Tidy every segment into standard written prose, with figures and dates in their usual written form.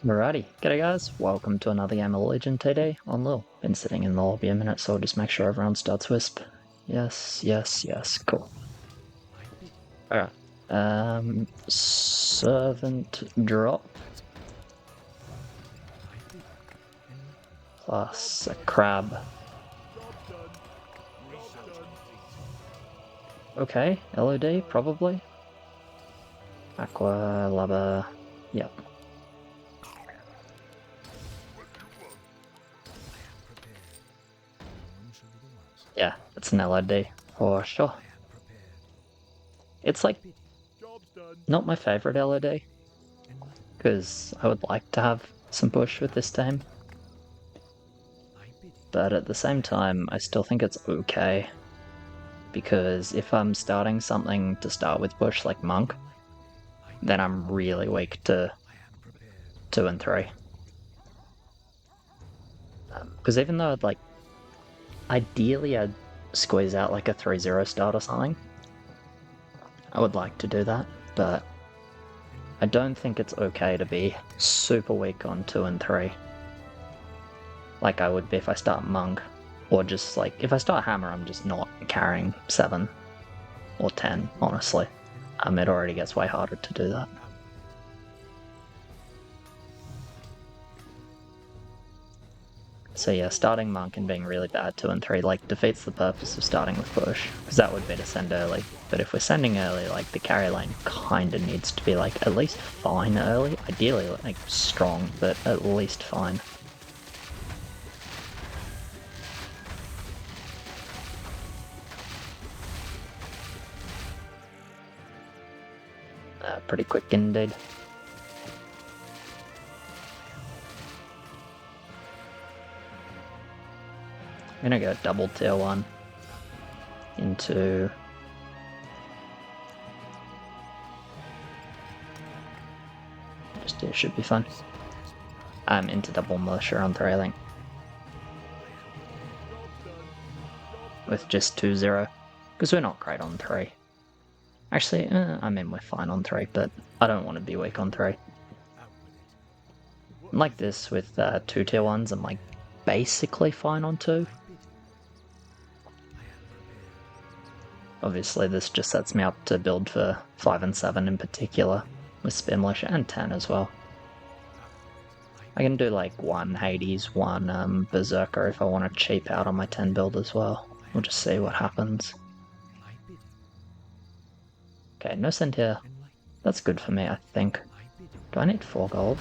Alrighty, g'day guys, welcome to another game of Legend today on LIHL. Been sitting in the lobby a minute, so I'll just make sure everyone starts Wisp. Yes, cool. Alright, Servant drop. Plus a crab. Okay, LOD, probably. Aqua, lava, yep. Yeah, it's an LOD, for sure. It's like, not my favourite LOD, because I would like to have some push with this team. But at the same time, I still think it's okay. Because if I'm starting something to start with push like Monk, then I'm really weak to 2 and 3. Because even though ideally I'd squeeze out like a 3-0 start or something, I would like to do that, but I don't think it's okay to be super weak on 2 and 3. Like I would be if I start Monk, or just like, if I start Hammer, I'm just not carrying 7 or 10, honestly. It already gets way harder to do that. So yeah, starting Monk and being really bad 2 and 3 like defeats the purpose of starting with push, because that would be to send early. But if we're sending early, like the carry lane kinda needs to be like at least fine early, ideally like strong, but at least fine. Pretty quick indeed. I'm gonna go double tier 1 into just it should be fun. Into double militia on 3, I think. With just 2-0. Because we're not great on 3. Actually, I mean we're fine on 3, but I don't want to be weak on 3. Like this with 2 tier 1s, I'm like basically fine on 2. Obviously this just sets me up to build for 5 and 7 in particular, with Spin Militia and 10 as well. I can do like 1 Hades, 1 Berserker if I want to cheap out on my 10 build as well. We'll just see what happens. Okay, no send here. That's good for me, I think. Do I need 4 gold?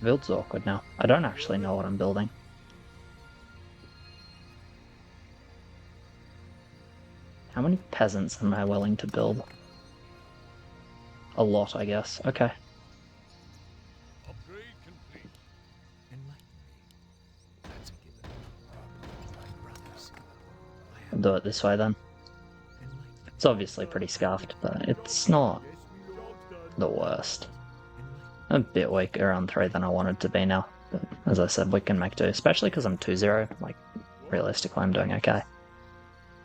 Build's awkward now. I don't actually know what I'm building. How many peasants am I willing to build? A lot, I guess. Okay. I'll do it this way then. It's obviously pretty scuffed, but it's not the worst. I'm a bit weaker on 3 than I wanted to be now, but as I said, we can make do, especially because I'm 2-0, like, realistically I'm doing okay.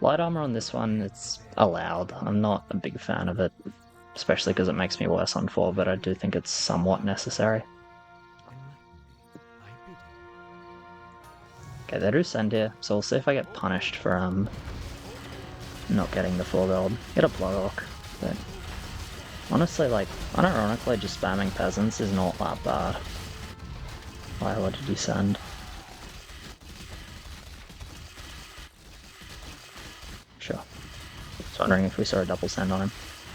Light armor on this one, it's allowed. I'm not a big fan of it, especially because it makes me worse on 4, but I do think it's somewhat necessary. Okay, they do send here, so we'll see if I get punished for not getting the 4 gold. Get a Bloodhawk, but honestly, like, unironically, just spamming peasants is not that bad. Why, what did he send? Sure. Just wondering if we saw a double send on him.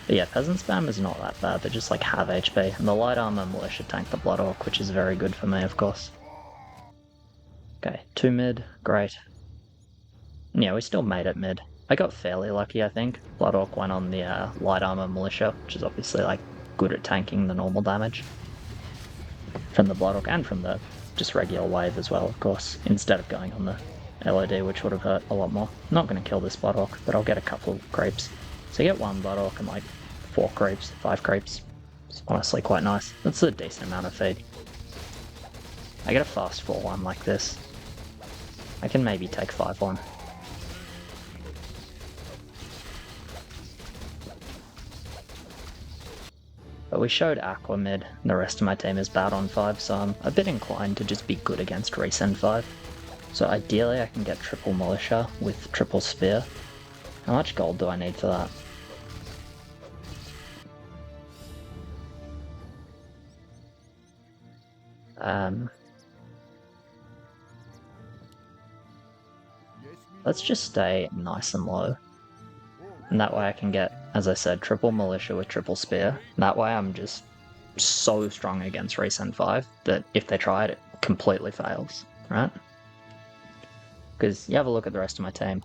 But yeah, peasant spam is not that bad, they just like have HP, and the light armor militia tank the Bloodhawk, which is very good for me, of course. Okay, 2 mid, great. Yeah, we still made it mid. I got fairly lucky, I think. Bloodhawk went on the light armor militia, which is obviously like good at tanking the normal damage from the Bloodhawk and from the just regular wave as well, of course, instead of going on the LOD, which would have hurt a lot more. I'm not going to kill this Bloodhawk, but I'll get a couple of creeps. So you get one Bloodhawk and like 4 creeps, 5 creeps. It's honestly quite nice. That's a decent amount of feed. I get a fast 4-1 like this. I can maybe take 5-1. But we showed Aqua mid, and the rest of my team is bad on 5, so I'm a bit inclined to just be good against Resend 5. So ideally I can get triple Militia with triple Spear. How much gold do I need for that? Let's just stay nice and low. And that way I can get, as I said, triple Militia with triple Spear. That way I'm just so strong against Resend 5 that if they try it, it completely fails, right? Because you have a look at the rest of my team.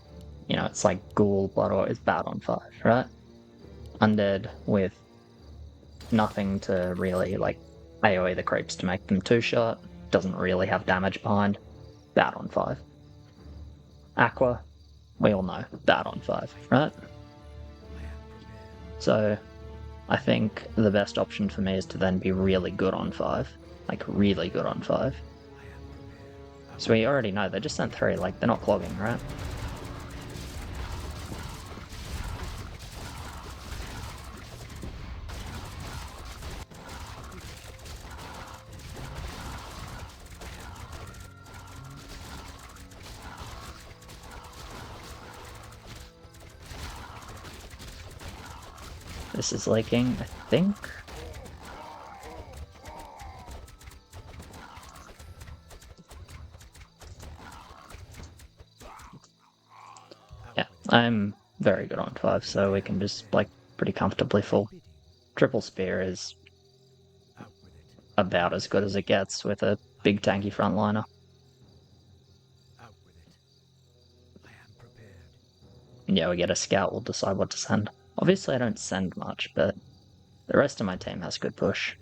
You know, it's like Ghoul, Bloodhawk is bad on 5, right? Undead with nothing to really, like, AoE the creeps to make them 2-shot. Doesn't really have damage behind. Bad on 5. Aqua, we all know, bad on 5, right? So, I think the best option for me is to then be really good on 5. Like, really good on 5. So we already know, they just sent 3, like, they're not clogging, right? This is leaking, I think. Yeah, I'm very good on 5, so we can just, like, pretty comfortably full. Triple Spear is about as good as it gets with a big tanky frontliner. Yeah, we get a scout, we'll decide what to send. Obviously I don't send much, but the rest of my team has good push.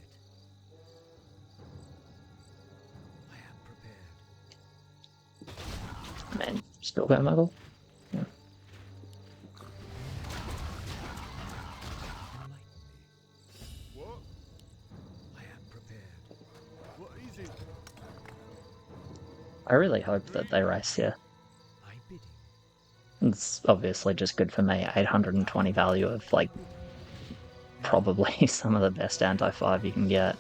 Man, still got Muggle? Yeah. I really hope that they race here. It's obviously just good for me, 820 value of, like, probably some of the best anti-5 you can get.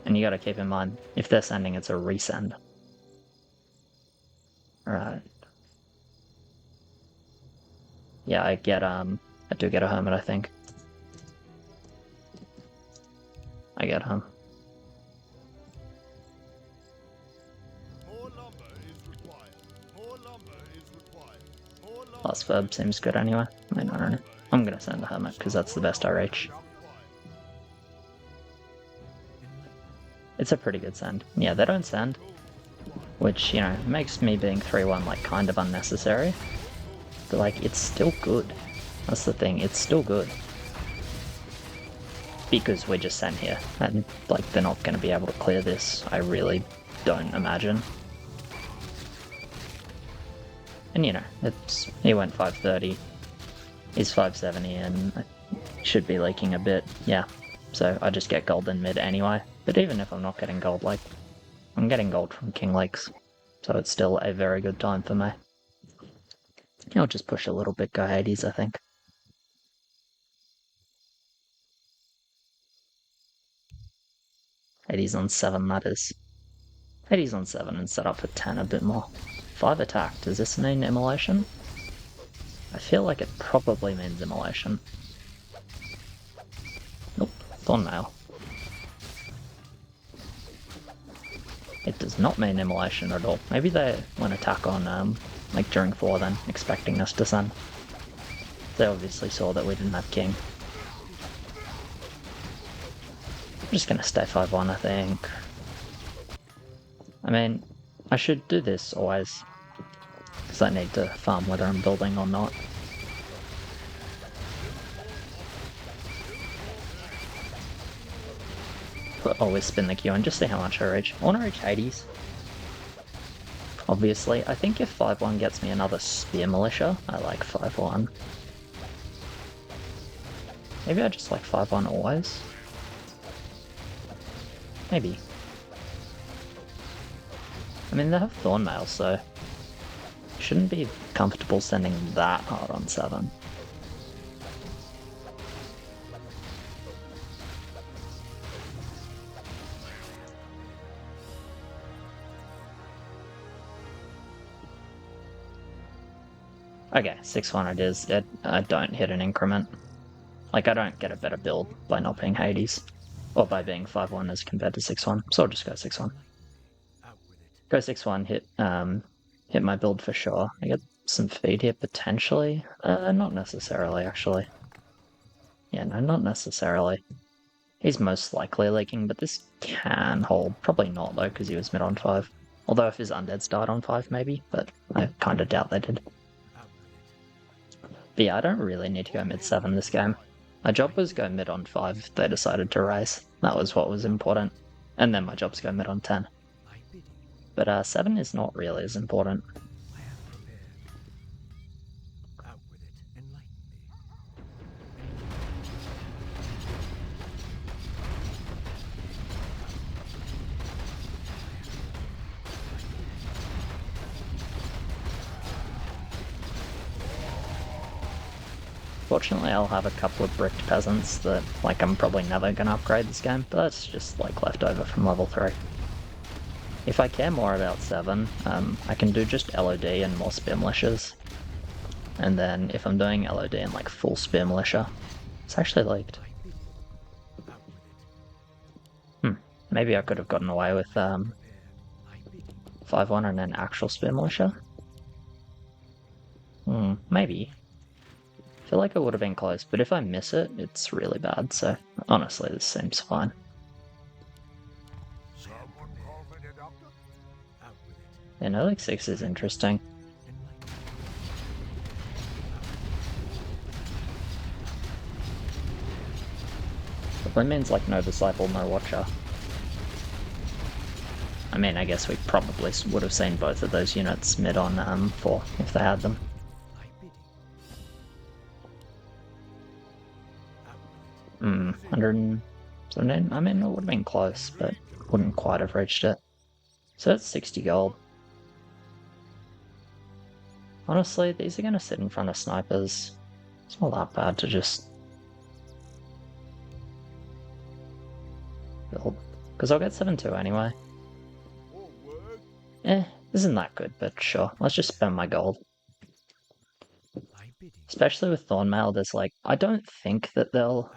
And you gotta keep in mind, if they're sending, it's a resend. Alright. Yeah, I do get a Hermit, I think. I get him. Last verb seems good anyway. I don't know. I'm gonna send a Hermit because that's the best I reach. It's a pretty good send. Yeah, they don't send. Which, you know, makes me being 3-1 like kind of unnecessary. But like, it's still good. That's the thing, it's still good. Because we're just sent here. And like, they're not gonna be able to clear this, I really don't imagine. And you know, he went 530, he's 570, and I should be leaking a bit, yeah. So I just get gold in mid anyway. But even if I'm not getting gold, like, I'm getting gold from King Lakes, so it's still a very good time for me. I'll just push a little bit, go Hades, I think. Hades on 7, that is. Hades on 7 and set up for 10 a bit more. 5 attack, does this mean immolation? I feel like it probably means immolation. Nope, Thornmail. It does not mean immolation at all. Maybe they went attack on, like during 4 then, expecting us to send. They obviously saw that we didn't have king. I'm just gonna stay 5-1, I think. I mean, I should do this always, because I need to farm whether I'm building or not. But always spin the Q and just see how much I reach. I want to reach 80s. obviously. I think if 5-1 gets me another Spear Militia, I like 5-1. Maybe I just like 5-1 always? Maybe. I mean, they have Thornmail, so shouldn't be comfortable sending that hard on 7. Okay, 6-1 it is. I don't hit an increment. Like, I don't get a better build by not being Hades. Or by being 5-1 as compared to 6-1. So I'll just go 6-1. Go 6-1, hit my build for sure. I get some feed here potentially. Not necessarily, actually. Yeah, no, not necessarily. He's most likely leaking, but this can hold. Probably not, though, because he was mid on 5. Although if his undeads died on 5, maybe, but I kind of doubt they did. But yeah, I don't really need to go mid 7 this game. My job was go mid on 5 if they decided to raise. That was what was important. And then my job's go mid on 10. But 7 is not really as important. Fortunately, I'll have a couple of bricked peasants that, like, I'm probably never gonna upgrade this game, but that's just, like, left over from level 3. If I care more about 7, I can do just LOD and more Spear Militias. And then if I'm doing LOD and, like, full Spear Militia, it's actually leaked. Maybe I could have gotten away with 5-1 and an actual Spear Militia. Maybe. I feel like it would have been close, but if I miss it, it's really bad, so honestly, this seems fine. Yeah, no, like 6 is interesting. That means like no Disciple, no Watcher. I mean, I guess we probably would have seen both of those units mid on 4 if they had them. Hmm, 117? I mean, it would have been close, but wouldn't quite have reached it. So that's 60 gold. Honestly, these are going to sit in front of snipers. It's not that bad to just build. Because I'll get 7-2 anyway. Isn't that good, but sure. Let's just spend my gold. Especially with Thornmail, there's like... I don't think that they'll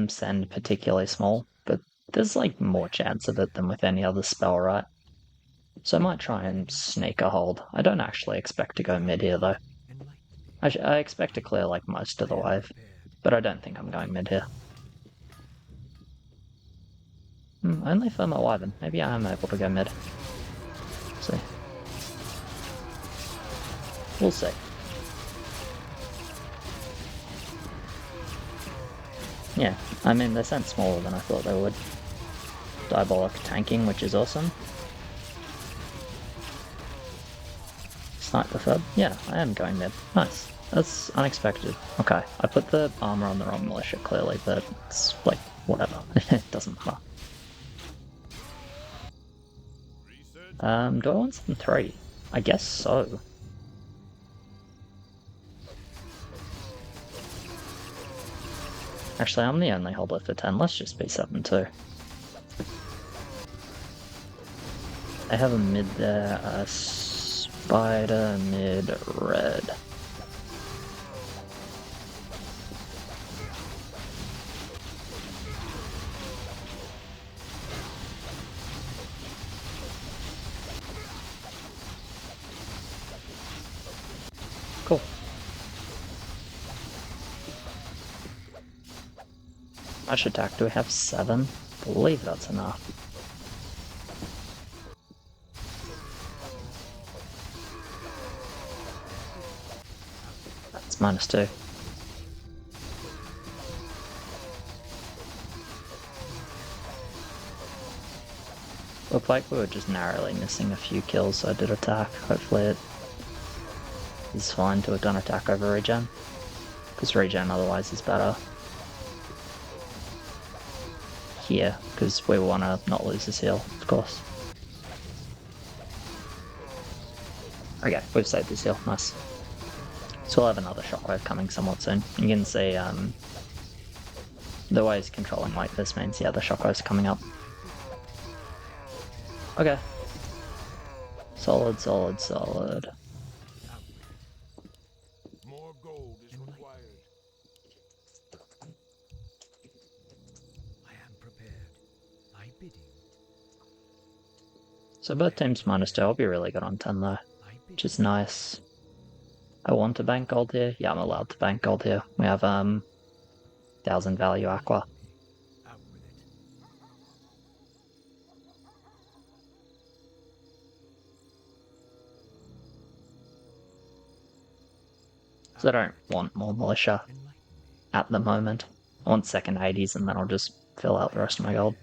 send particularly small, but there's like more chance of it than with any other spell, right? So I might try and sneak a hold. I don't actually expect to go mid here, though. I expect to clear like most of the wave, but I don't think I'm going mid here. Only if I'm at Wyvern. Maybe I am able to go mid. See. We'll see. Yeah, I mean, they sent smaller than I thought they would. Diabolic tanking, which is awesome. Snipe the Feb? Yeah, I am going mid. Nice. That's unexpected. Okay, I put the armor on the wrong militia, clearly, but it's like, whatever. It doesn't matter. Do I want some 3? I guess so. Actually, I'm the only holder for 10. Let's just be 7-2. I have a mid there, a spider mid red. Cool. Much attack, do we have 7? I believe that's enough. That's -2. Looked like we were just narrowly missing a few kills, so I did attack. Hopefully it is fine to have done attack over regen, because regen otherwise is better here, because we want to not lose this heal, of course. Okay, we've saved this heal, nice. So we'll have another shockwave coming somewhat soon. You can see the way he's controlling like this means, yeah, the shockwave's coming up. Okay. Solid, solid, solid. More gold is required. I am prepared. I bidding. So both teams -2. I'll be really good on 10 though, which is nice. I want to bank gold here. Yeah, I'm allowed to bank gold here. We have 1000 value aqua. Out with it. So I don't want more militia at the moment. I want second 80s and then I'll just fill out the rest of my gold.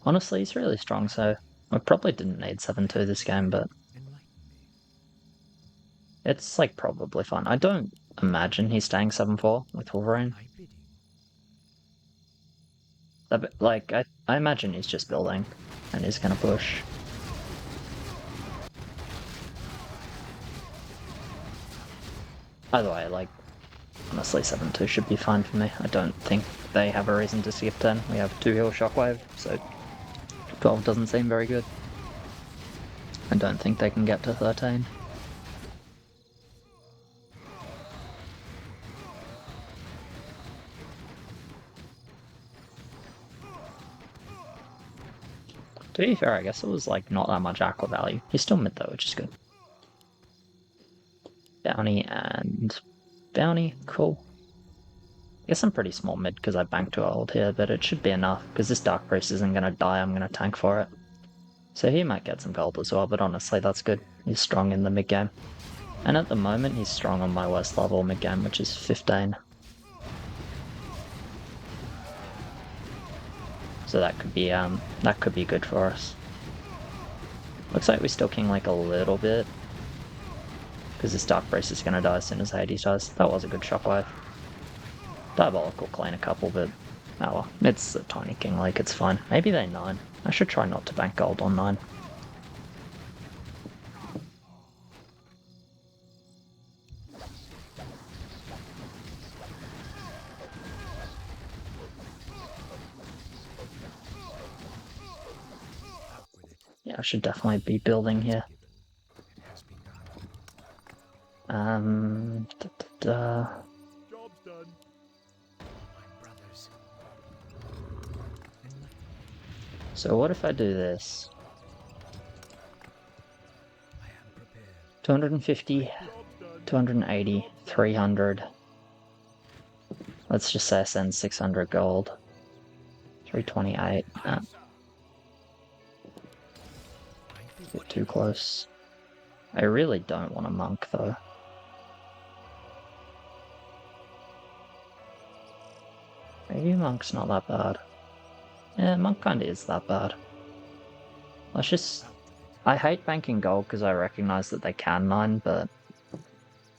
Honestly, he's really strong, so I probably didn't need 7-2 this game, but it's like probably fine. I don't imagine he's staying 7-4 with Wolverine. Like, I imagine he's just building and he's gonna push. Either way, like, honestly 7-2 should be fine for me. I don't think they have a reason to skip 10. We have 2 heal shockwave, so 12 doesn't seem very good. I don't think they can get to 13. To be fair, I guess it was like not that much aqua value. He's still mid though, which is good. Bounty and bounty, cool. I guess I'm pretty small mid because I banked 2 old here, but it should be enough because this Dark Priest isn't going to die, I'm going to tank for it. So he might get some gold as well, but honestly that's good. He's strong in the mid game. And at the moment he's strong on my worst level mid game, which is 15. So that could be good for us. Looks like we still king like a little bit. Because this Dark Priest is going to die as soon as Hades dies. That was a good shockwave. Diabolical clean a couple, but oh well. It's a tiny king lake, it's fine. Maybe they 9. I should try not to bank gold on 9. Yeah, I should definitely be building here. Job's done. So what if I do this? 250, 280, 300. Let's just say I send 600 gold. 328. Bit too close. I really don't want a monk though. Maybe monk's not that bad. Yeah, monk kinda is that bad. Let's just... I hate banking gold because I recognize that they can 9, but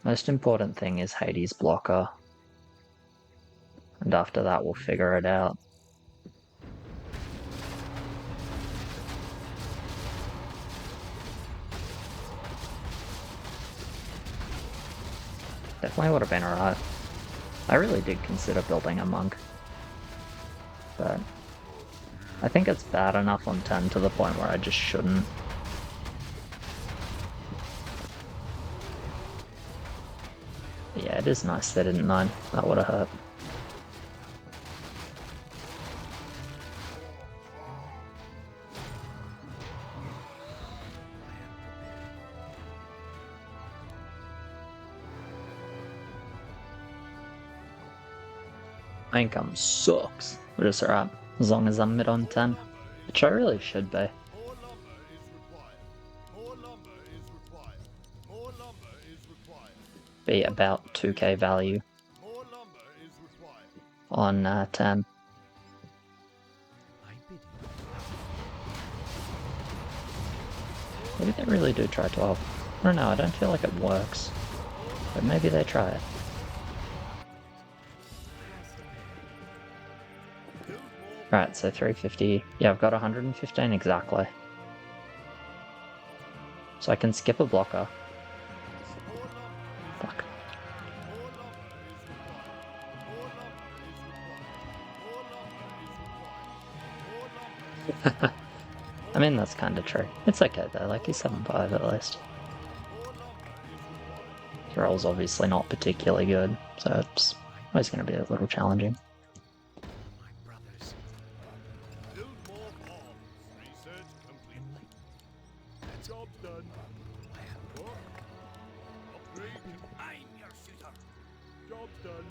most important thing is Hades blocker. And after that we'll figure it out. Definitely would have been alright. I really did consider building a monk. But I think it's bad enough on 10 to the point where I just shouldn't. Yeah, it is nice they didn't 9. That would have hurt. My income sucks, but it's alright, as long as I'm mid on 10, which I really should be. Be about 2k value on 10. Maybe they really do try 12. I don't know, I don't feel like it works. But maybe they try it. Alright, so 350. Yeah, I've got 115 exactly. So I can skip a blocker. Fuck. I mean, that's kind of true. It's okay though, like he's 7-5 at least. His roll's obviously not particularly good, so it's always going to be a little challenging. My brothers. Build more bombs. Research complete. Job done. Upgrade. I'm your shooter. Job done.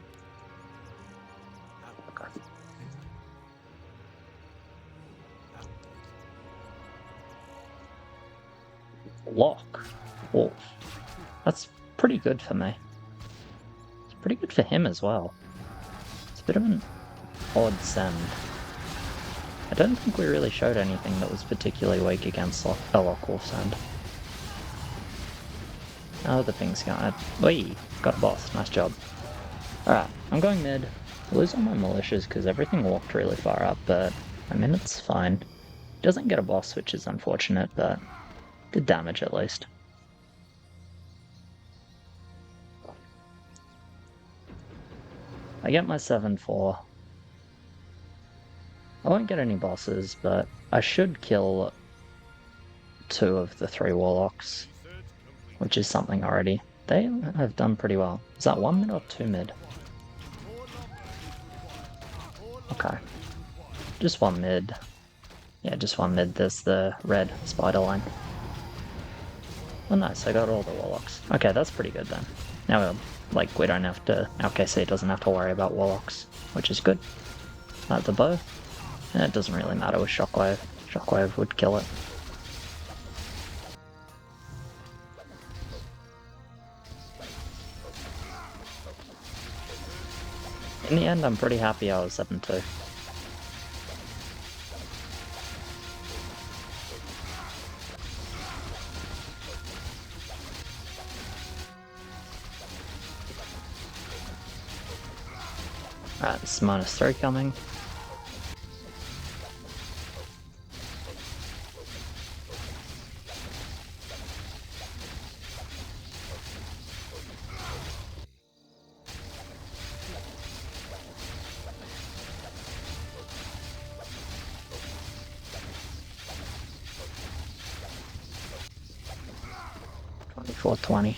Lock. Oh, that's pretty good for me. It's pretty good for him as well. It's a bit of an odd send. I don't think we really showed anything that was particularly weak against a lock wolf send. Oh, the thing's going. Wait, got a boss. Nice job. Alright, I'm going mid. I lose all my militias because everything walked really far up, but I mean, it's fine. Doesn't get a boss, which is unfortunate, but did damage at least. I get my 7-4. I won't get any bosses, but I should kill 2 of the 3 warlocks, which is something already. They have done pretty well. Is that 1 mid or 2 mid? Okay. Just 1 mid. Yeah, just 1 mid. There's the red spider line. Oh nice, I got all the warlocks. Okay, that's pretty good then. Now, like, we don't have to... Our KC doesn't have to worry about warlocks, which is good. The bow. It doesn't really matter with shockwave. Shockwave would kill it. In the end, I'm pretty happy I was 7-2. Alright, this is -3 coming. $24.20.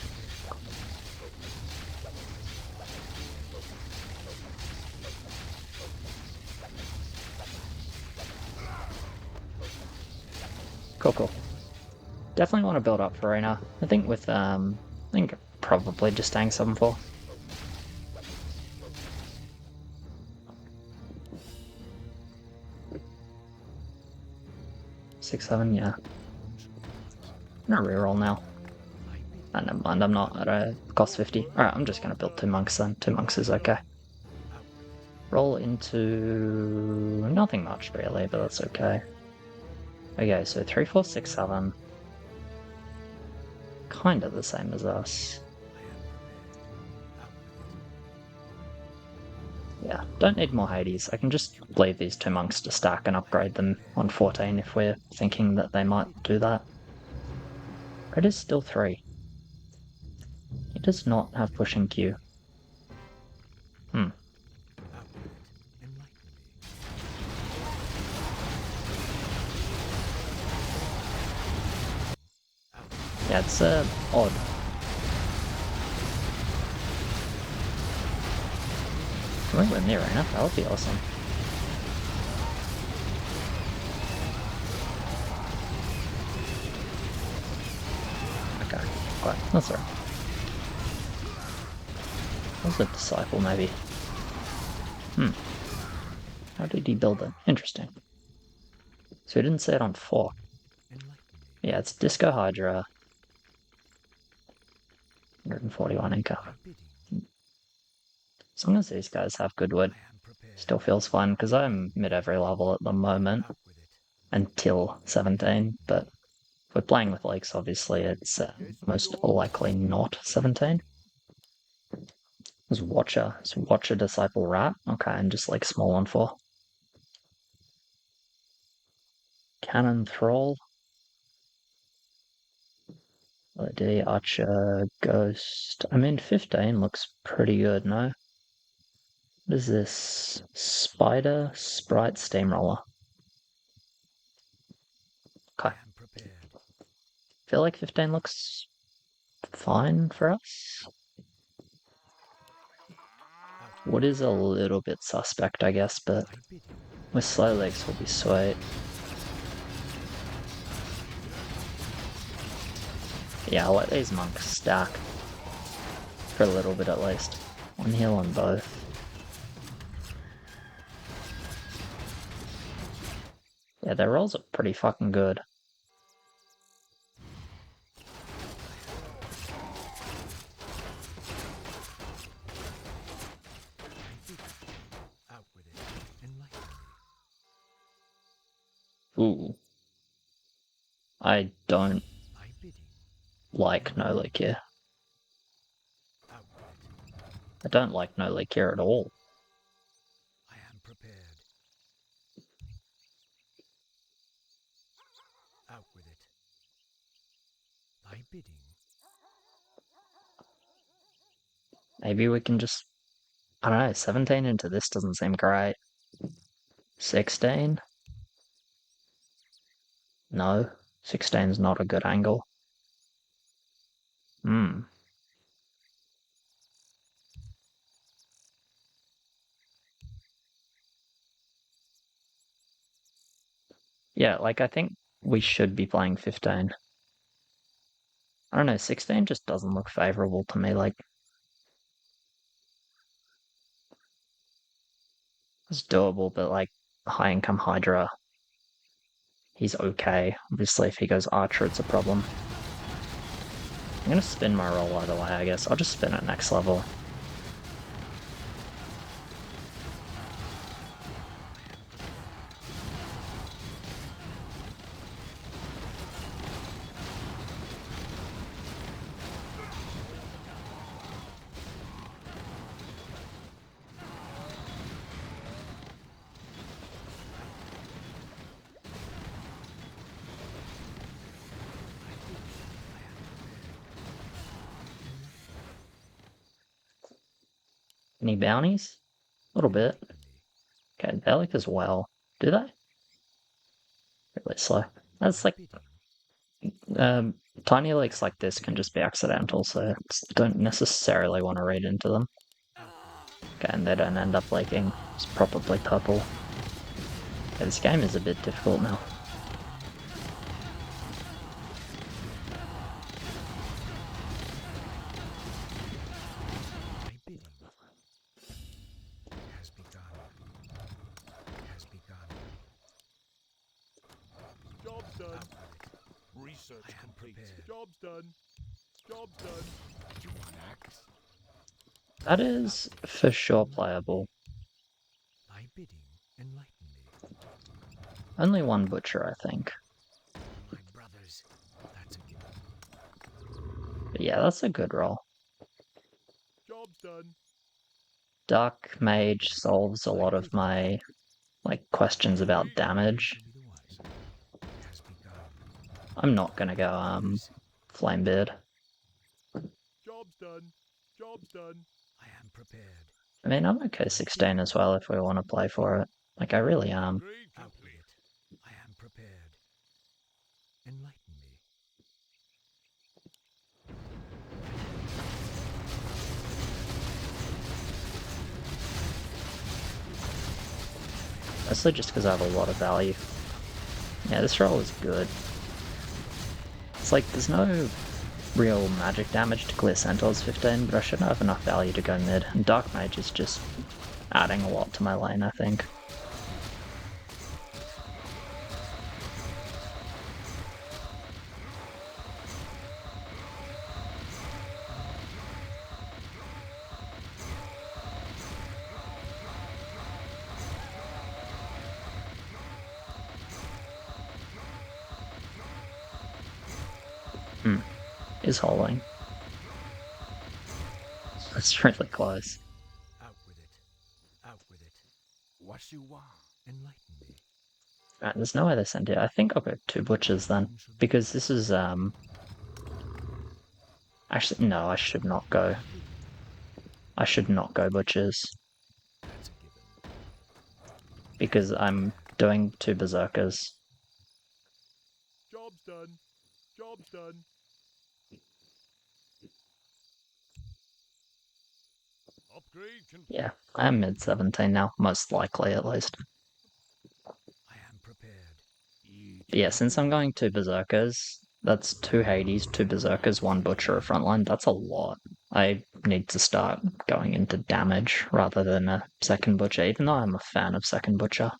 Cool. Definitely want to build up for Arena. I think with, I think probably just staying 7-4. Six, 7, yeah. I'm gonna reroll now. Never mind, I'm not at a cost 50. Alright, I'm just gonna build 2 monks then. 2 monks is okay. Roll into... nothing much really, but that's okay. Okay, so 3, 4, 6, 7. Kind of the same as us. Yeah, don't need more Hades. I can just leave these 2 monks to stack and upgrade them on 14 if we're thinking that they might do that. Red is still 3. He does not have pushing Q. Yeah, it's odd. Can we win the arena? That would be awesome. Okay, quite. That's alright. Was a disciple, maybe? How did he build it? Interesting. So he didn't say it on 4. Yeah, it's Disco Hydra. 141 income. As long as these guys have good wood, still feels fine, because I'm mid every level at the moment. Until 17, but If we're playing with lakes, obviously it's most likely not 17. Is Watcher Disciple Rat? Okay, and just like small on 4. Cannon Thrall. LED Archer Ghost. I mean, 15 looks pretty good, no? What is this? Spider Sprite Steamroller. Okay. I am prepared. Feel like 15 looks fine for us. Wood is a little bit suspect, I guess, but I bid you. with slow legs will be sweet. Yeah, I'll let these monks stack. For a little bit at least. One heal on both. Yeah, their rolls are pretty fucking good. Out with it. Enlighten me. Ooh. I don't I bid you. like no leak here. Out with it. I don't like no leak here at all. I am prepared. Out with it. Thy bidding. Maybe we can just... I don't know, 17 into this doesn't seem great. 16? No, 16's not a good angle. Yeah, like I think we should be playing 15. I don't know, 16 just doesn't look favorable to me, like... It's doable, but like, high income Hydra, he's okay. Obviously, if he goes Archer, it's a problem. I'm gonna spin my roll either way, I guess. I'll just spin at next level. Any bounties? A little bit. Okay, Bellic as well. Do they? Really slow. That's like... tiny leaks like this can just be accidental, so don't necessarily want to read into them. Okay, and they don't end up leaking. It's probably purple. Okay, this game is a bit difficult now. My bidding has begun. Has begun. Job's done. Out with it. Research I am complete. prepared. Job's done. Job's done. You want axe? That is for sure playable. Thy bidding. Enlighten me. Only one butcher, I think. My brothers. That's a given. But yeah, that's a good roll. Job's done. Dark Mage solves a lot of my questions about damage. Be the wiser. Has begun. I'm not gonna go Flamebeard. Job's done. Job's done. I am prepared. I mean, I'm okay 16 as well if we want to play for it. Like, I really am. Grade Out with complete. it. I am prepared. Enlighten me. Mostly just because I have a lot of value. Yeah, this roll is good. It's like, there's no real magic damage to clear Centaur's 15, but I should have enough value to go mid. And Dark Mage is just adding a lot to my lane, I think. Is holding. That's really close. Out with it. Out with it. What you want? Enlighten me. Right, there's no way they send it. I think I'll go 2 butchers then. Because this is, Actually, no, I should not go. I should not go butchers. That's a given. Because I'm doing 2 berserkers. Job's done. Job's done. Upgrade complete. Yeah, I am mid 17 now, most likely at least. I am prepared. But yeah, since I'm going 2 berserkers, that's 2 Hades, 2 berserkers, 1 butcher, a frontline. That's a lot. I need to start going into damage rather than a second butcher, even though I'm a fan of second butcher.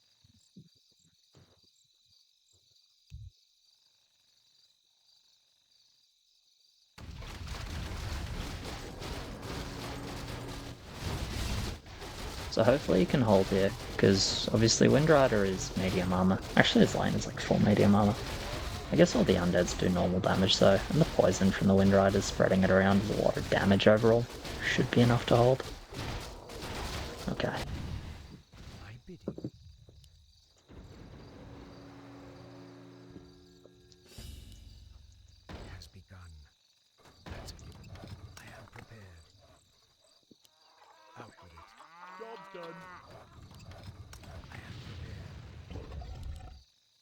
So hopefully you can hold here, because obviously Windrider is medium armor. Actually his lane is like full medium armor. I guess all the undeads do normal damage though, and the poison from the Windrider spreading it around is a lot of damage overall. Should be enough to hold. Okay. My bidding. It has begun. That's a given. I am prepared. Out with it. Job's done. I am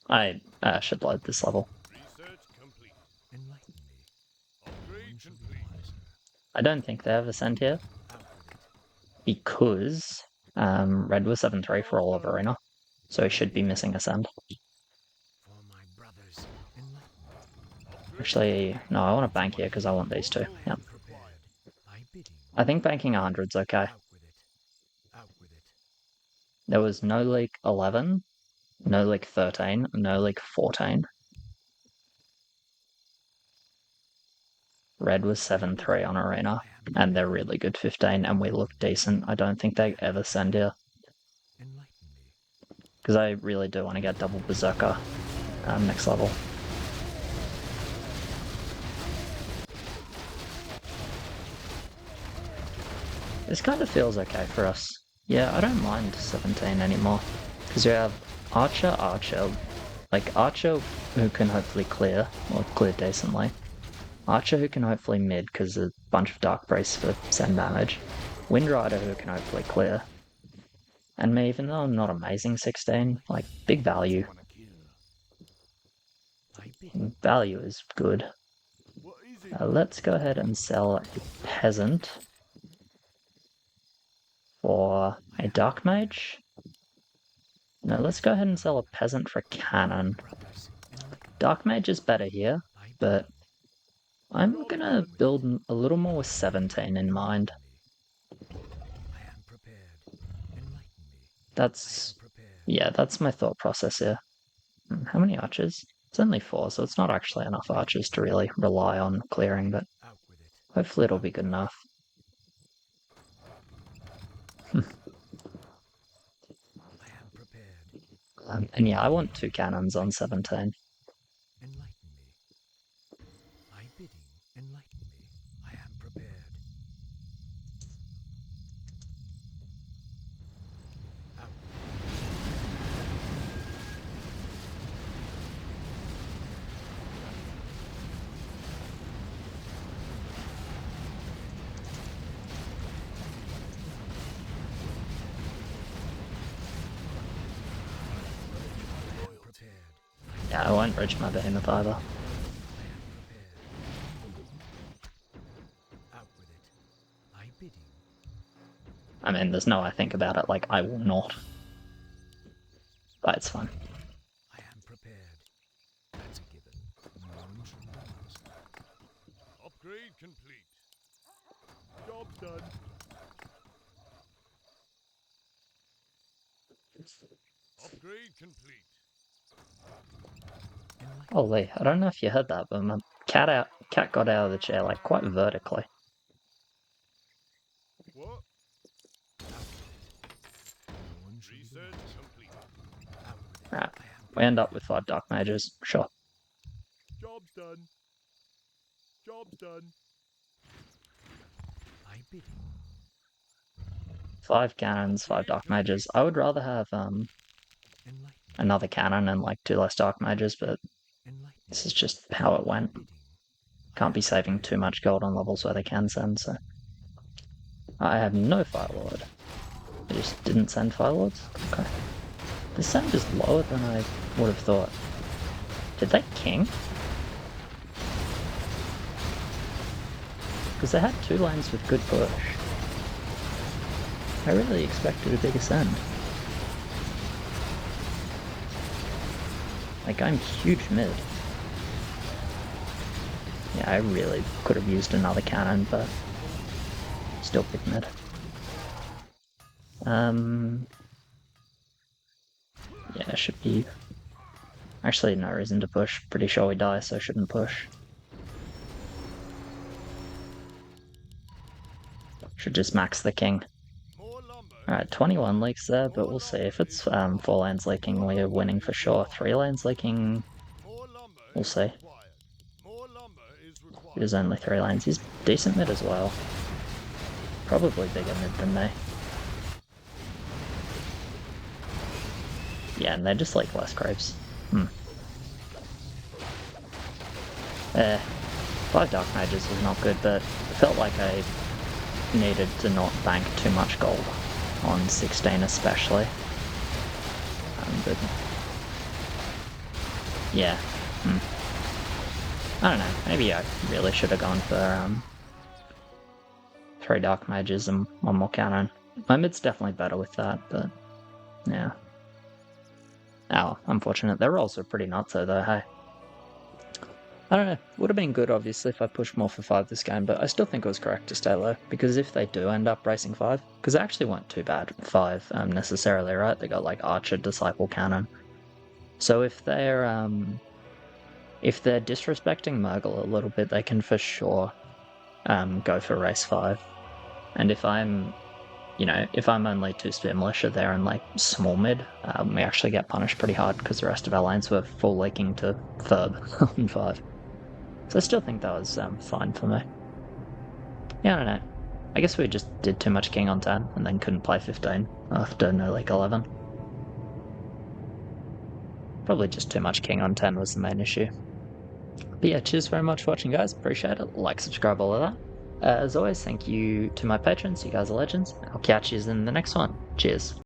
prepared. I should load this level. Research complete. Enlighten me. Upgrade One shall be complete. wiser. I don't think they have Ascend here, Out with it. because Red was 7-3 for all of Arena, so he should be missing Ascend. For my brothers. Enlighten me. Actually, no, I want to bank here because I want these 2. I Yep. am prepared. My bidding. I think banking 100's okay. Out with it. Out with it. There was no leak 11, no leak 13, no leak 14. Red was 7-3 on Arena, and they're really good 15, and we look decent. I don't think they ever send here, Enlighten me. because I really do want to get double Berserker next level. This kind of feels okay for us. Yeah, I don't mind 17 anymore, because we have Archer, like Archer who can hopefully clear, or clear decently. Archer who can hopefully mid because a bunch of Dark Brace for send damage. Windrider who can hopefully clear. And me, even though I'm not amazing 16, like big value. Wanna kill. My bidding. Value is good. What is it? Let's go ahead and sell a Peasant for a Dark Mage. No, let's go ahead and sell a Peasant for a Cannon. Brothers. Enlighten Dark Mage is better here, my but I'm gonna build a little more with 17 in mind. me. I am prepared. Enlighten me. That's, Prepared. yeah, that's my thought process here. How many archers? It's only 4, so it's not actually enough archers to really rely on clearing, but Out with it. hopefully it'll be good enough. I am prepared. And yeah, I want 2 cannons on 17. Enlighten me. My bidding. Enlighten me. I am prepared. Out. I am prepared. Yeah, I won't reach my behemoth either. I am prepared. Out with it. My bidding. I mean, there's no I think about it, like, I will not. But it's fine. I am prepared. That's a given. None shall be wiser. Upgrade complete. Job's done. Upgrade complete. Enlighten Holy, I don't know if you heard that, but my cat got out of the chair, like, quite vertically. What? None shall be Research complete. out with it. Right, I am we end up with 5 Dark Mages, sure. Job's done. Job's done. I bid. 5 cannons, 5 dark mages. I would rather have Enlighten. another cannon and like 2 less dark mages, but Enlighten. this is just how it went. Bidding. Can't be saving too much gold on levels where they can send, so. I have no Fire Lord. They just didn't send Fire Lords? Okay. This send is lower than I would have thought. Did they king? Because they had 2 lanes with good push. I really expected a bigger send. Like, I'm huge mid. Yeah, I really could have used another cannon, but still big mid. Yeah, should be... Actually, no reason to push. Pretty sure we die, so shouldn't push. Should just max the king. More lumber. Alright, 21 leaks there, but we'll see. If it's 4 lanes leaking, we're winning for sure. 3 lanes leaking, More lumber we'll is see. required. More lumber is required. There's only 3 lanes. He's decent mid as well. Probably bigger mid than me. Yeah, and they're just like less creeps. 5 dark mages was not good, but it felt like I needed to not bank too much gold on 16 especially. But yeah, I don't know, maybe I really should have gone for 3 dark mages and 1 more cannon. My mid's definitely better with that, but yeah. Oh, unfortunate. Their rolls are pretty nuts though, hey. I don't know, would have been good obviously if I pushed more for 5 this game, but I still think it was correct to stay low, because if they do end up racing 5, because they actually weren't too bad at 5 necessarily, right? They got like Archer, Disciple, Cannon. So if they're disrespecting Murgle a little bit, they can for sure go for race 5. And if I'm, if I'm only 2-spear militia there and like small mid, we actually get punished pretty hard because the rest of our lanes were full leaking to Thurb on 5. So I still think that was fine for me. Yeah, I don't know. I guess we just did too much king on 10 and then couldn't play 15 after no leak 11. Probably just too much king on 10 was the main issue. But yeah, cheers very much for watching, guys. Appreciate it. Like, subscribe, all of that. As always, thank you to my patrons. You guys are legends. I'll catch you in the next one. Cheers.